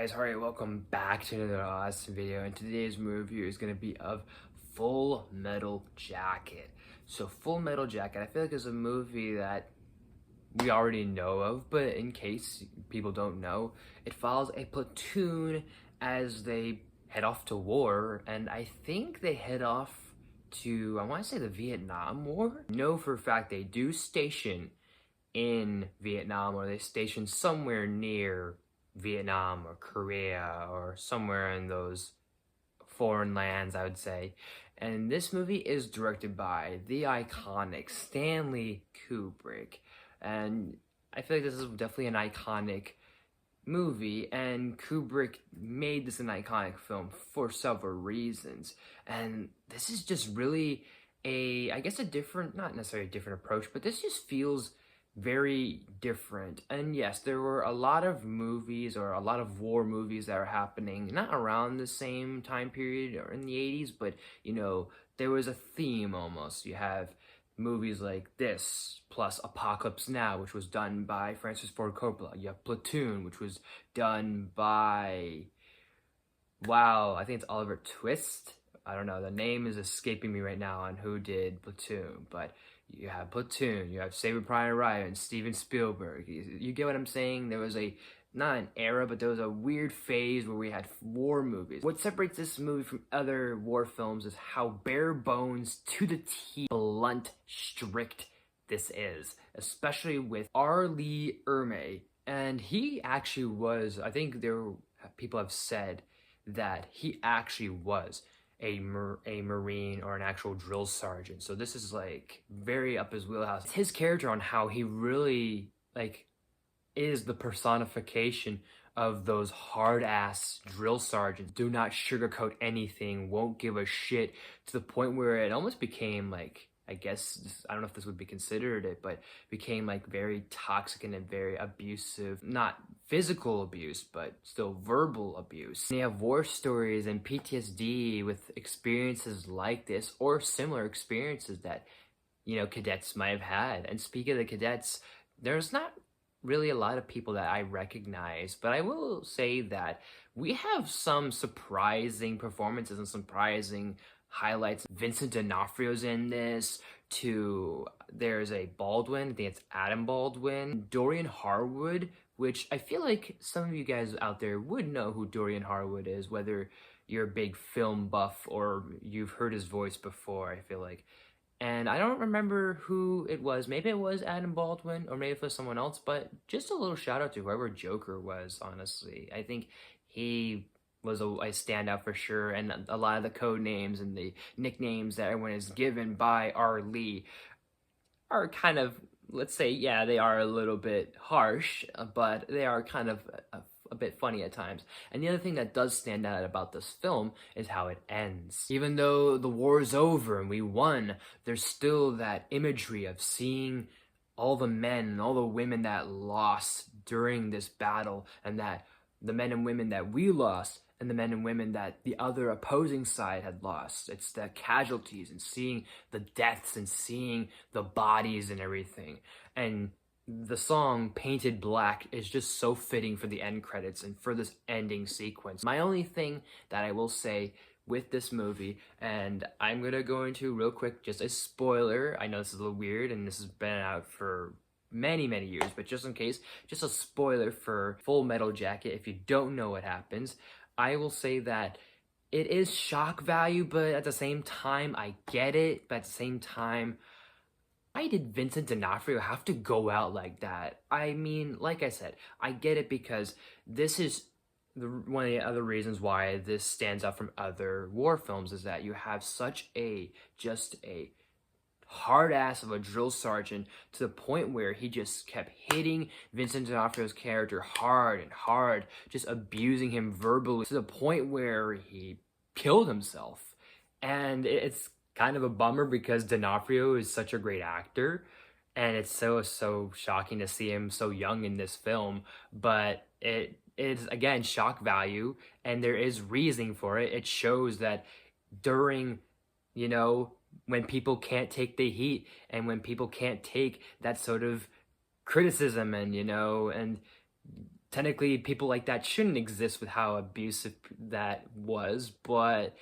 guys, alright, welcome back to another awesome video, and today's movie is going to be of Full Metal Jacket. So Full Metal Jacket, I feel like is a movie that we already know of, but in case people don't know, it follows a platoon as they head off to war, and I think they head off to, I want to say the Vietnam War? No, for a fact they do station in Vietnam, or they station somewhere near Vietnam or Korea or somewhere in those foreign lands, I would say. And this movie is directed by the iconic Stanley Kubrick. And I feel like this is definitely an iconic movie, and Kubrick made this an iconic film for several reasons. And this is just really I guess a different, not necessarily a different approach, but this just feels very different. And yes, there were a lot of movies or a lot of war movies that are happening not around the same time period or in the 80s, but there was a theme almost. You have movies like this plus Apocalypse Now, which was done by Francis Ford Coppola. You have Platoon, which was done by, wow, I think it's Oliver Twist. I don't know, the name is escaping me right now on who did Platoon, but you have Platoon, you have Saving Private Ryan, Steven Spielberg. You get what I'm saying? There was not an era, but there was a weird phase where we had war movies. What separates this movie from other war films is how bare bones, to the T, blunt, strict this is. Especially with R. Lee Ermey. And he actually was, I think people have said that he actually was a Marine or an actual drill sergeant. So this is like very up his wheelhouse. It's his character on how he really is the personification of those hard-ass drill sergeants. Do not sugarcoat anything, won't give a shit, to the point where it almost became I guess, I don't know if this would be considered it, but became very toxic and very abusive. Not physical abuse, but still verbal abuse. And you have war stories and PTSD with experiences like this, or similar experiences that, cadets might have had. And speaking of the cadets, there's not really a lot of people that I recognize, but I will say that we have some surprising performances and surprising highlights. Vincent D'Onofrio's in this, there's a Baldwin, I think it's Adam Baldwin, Dorian Harwood, which I feel like some of you guys out there would know who Dorian Harwood is, whether you're a big film buff or you've heard his voice before, I feel like. And I don't remember who it was. Maybe it was Adam Baldwin, or maybe it was someone else, but just a little shout out to whoever Joker was, honestly. I think he was a standout for sure, and a lot of the code names and the nicknames that everyone is given by R. Lee are kind of, let's say, yeah, they are a little bit harsh, but they are kind of a bit funny at times. And the other thing that does stand out about this film is how it ends. Even though the war is over and we won, there's still that imagery of seeing all the men and all the women that lost during this battle, and that the men and women that we lost and the men and women that the other opposing side had lost. It's the casualties and seeing the deaths and seeing the bodies and everything. And the song Painted Black is just so fitting for the end credits and for this ending sequence. My only thing that I will say with this movie, and I'm gonna go into real quick, just a spoiler. I know this is a little weird and this has been out for many years, but just in case, just a spoiler for Full Metal Jacket. If you don't know what happens, I will say that it is shock value, but at the same time, I get it. But at the same time, why did Vincent D'Onofrio have to go out like that? I mean, like I said, I get it, because this is one of the other reasons why this stands out from other war films, is that you have such just a hard ass of a drill sergeant, to the point where he just kept hitting Vincent D'Onofrio's character hard and hard, just abusing him verbally, to the point where he killed himself. And it's kind of a bummer, because D'Onofrio is such a great actor, and it's so shocking to see him so young in this film. But it is, again, shock value, and there is reasoning for it. It shows that during, when people can't take the heat, and when people can't take that sort of criticism, and technically people like that shouldn't exist with how abusive that was, but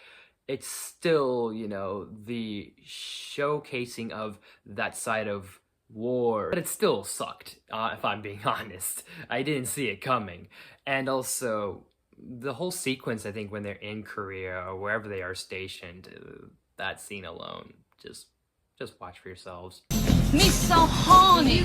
it's still, you know, the showcasing of that side of war. But it still sucked, if I'm being honest. I didn't see it coming. And also, the whole sequence, I think, when they're in Korea or wherever they are stationed, that scene alone, just watch for yourselves. Me so horny.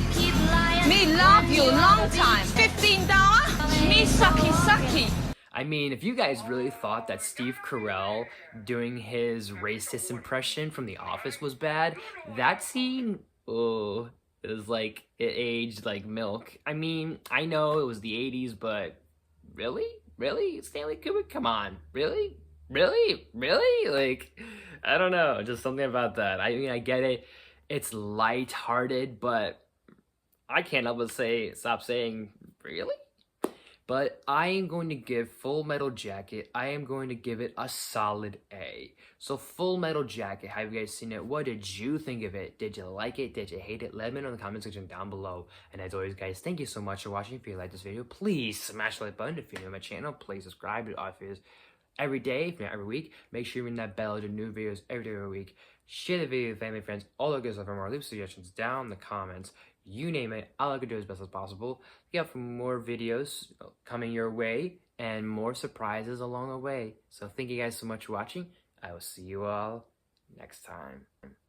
Me love you long time. $15. Me sucky. I mean, if you guys really thought that Steve Carell doing his racist impression from The Office was bad, that scene, oh, it was like, it aged like milk. I mean, I know it was the 80s, but really? Really? Stanley Kubrick? Come on. Really? Really? Really? Like, I don't know. Just something about that. I mean, I get it. It's lighthearted, but I can't help but stop saying, really? But I am going to give Full Metal Jacket, I am going to give it a solid A. So Full Metal Jacket, have you guys seen it? What did you think of it? Did you like it? Did you hate it? Let me know in the comment section down below. And as always, guys, thank you so much for watching. If you like this video, please smash the like button. If you're new to my channel, please subscribe to our videos every day, if not every week. Make sure you ring that bell to new videos every day of the week. Share the video with family, friends, all the good stuff and more. Leave suggestions down in the comments. You name it, I'll like to do as best as possible. Look out for more videos coming your way and more surprises along the way. So thank you guys so much for watching. I will see you all next time.